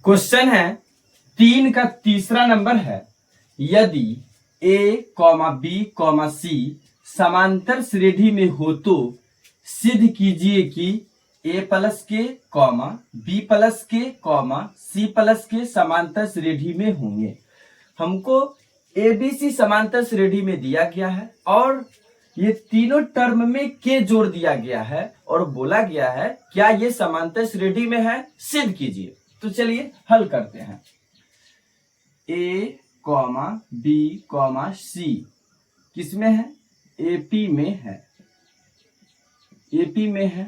Question है 3 का तीसरा नंबर है, यदि a, b, c समांतर श्रेणी में हो तो सिद्ध कीजिए कि a plus k, b plus के, c प्लस के समांतर श्रेणी में होंगे। हमको ABC समांतर श्रेणी में दिया गया है और ये तीनों टर्म में के जोड़ दिया गया है और बोला गया है क्या ये समांतर श्रेणी में है, सिद्ध कीजिए। तो चलिए हल करते हैं। A, B, C किसमें है? AP में है। AP में है,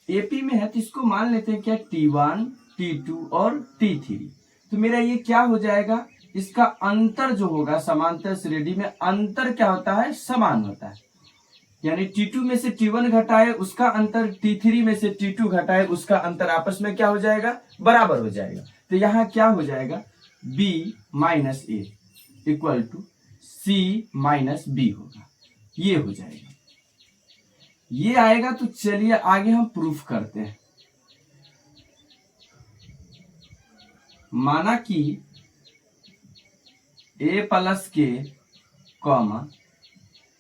AP में है तो इसको मान लेते हैं क्या T1, T2 और T3। तो मेरा ये क्या हो जाएगा, इसका अंतर जो होगा समांतर श्रेणी में अंतर क्या होता है, समान होता है। यानी T2 में से T1 घटाए उसका अंतर, T3 में से T2 घटाए उसका अंतर आपस में क्या हो जाएगा, बराबर हो जाएगा। तो यहाँ क्या हो जाएगा, B minus A equal to C minus B होगा, ये हो जाएगा। ये आएगा तो चलिए आगे हम प्रूफ करते हैं। माना कि A plus k,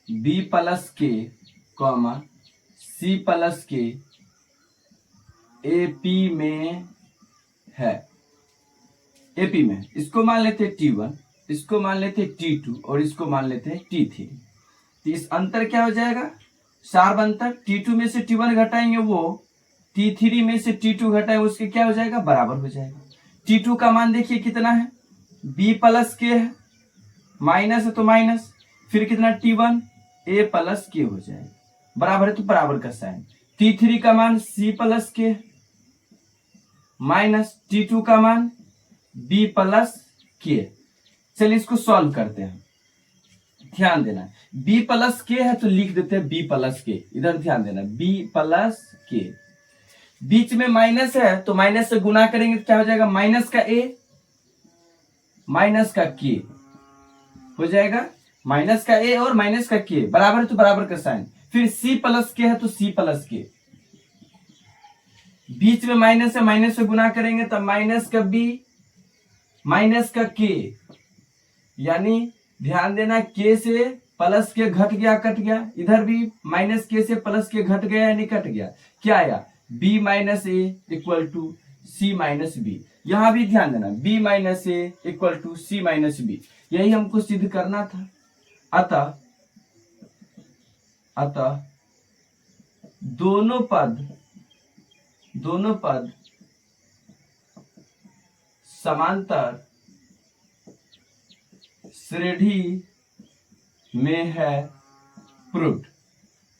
B plus के, C प्लस के AP में है। AP में इसको मान लेते हैं T1, इसको मान लेते हैं T2 और इसको मान लेते हैं T3। तो इस अंतर क्या हो जाएगा, सार्व अंतर। T2 में से T1 घटाएंगे वो T3 में से T2 घटाएंगे उसके क्या हो जाएगा, बराबर हो जाएगा। T2 का मान देखिए कितना है, B प्लस के है, माइनस है तो माइनस, फिर कितना T1 A प्लस के हो जाएगा, बराबर है तो बराबर का साइन। T3 का मान C प्लस के माइनस T2 का मान B प्लस के। चलिए इसको सॉल्व करते हैं, ध्यान देना। B प्लस के है तो लिख देते हैं B प्लस के, इधर ध्यान देना, B प्लस के। बीच में माइनस है तो माइनस से गुना करेंगे तो क्या हो जाएगा, माइनस का A माइनस का K हो जाएगा, माइनस का A और माइनस का K बराबर है तो बराबर का साइन। फिर C प्लस के है तो C प्लस के, बीच में माइनस है, माइनस से गुना करेंगे तो माइनस का B माइनस का K, यानी ध्यान देना K से प्लस के घट गया, कट गया, इधर भी माइनस K से प्लस के घट गया यानी कट गया, क्या आया B minus A equal to C minus B। यहां भी ध्यान देना B minus A equal to C minus B, यही हमको सिद्ध करना था। अतः दोनों पद समांतर श्रेणी में है, प्रूव्ड।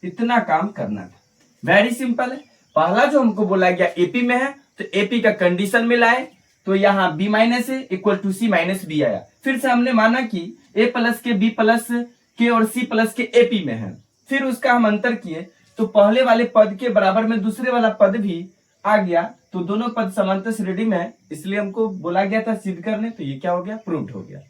इतना काम करना था, वेरी सिंपल है। पहला जो हमको बोला गया AP में है तो AP का कंडीशन में लाए तो यहाँ B minus A equal to C minus B आया। फिर से हमने माना कि A plus k, B plus k और C प्लस के AP में है, फिर उसका हम अंतर किए तो पहले वाले पद के बराबर में दूसरे वाला पद भी आ गया, तो दोनों पद समांतर श्रेणी में है, इसलिए हमको बोला गया था सिद्ध करने, तो ये क्या हो गया, प्रूव्ड हो गया।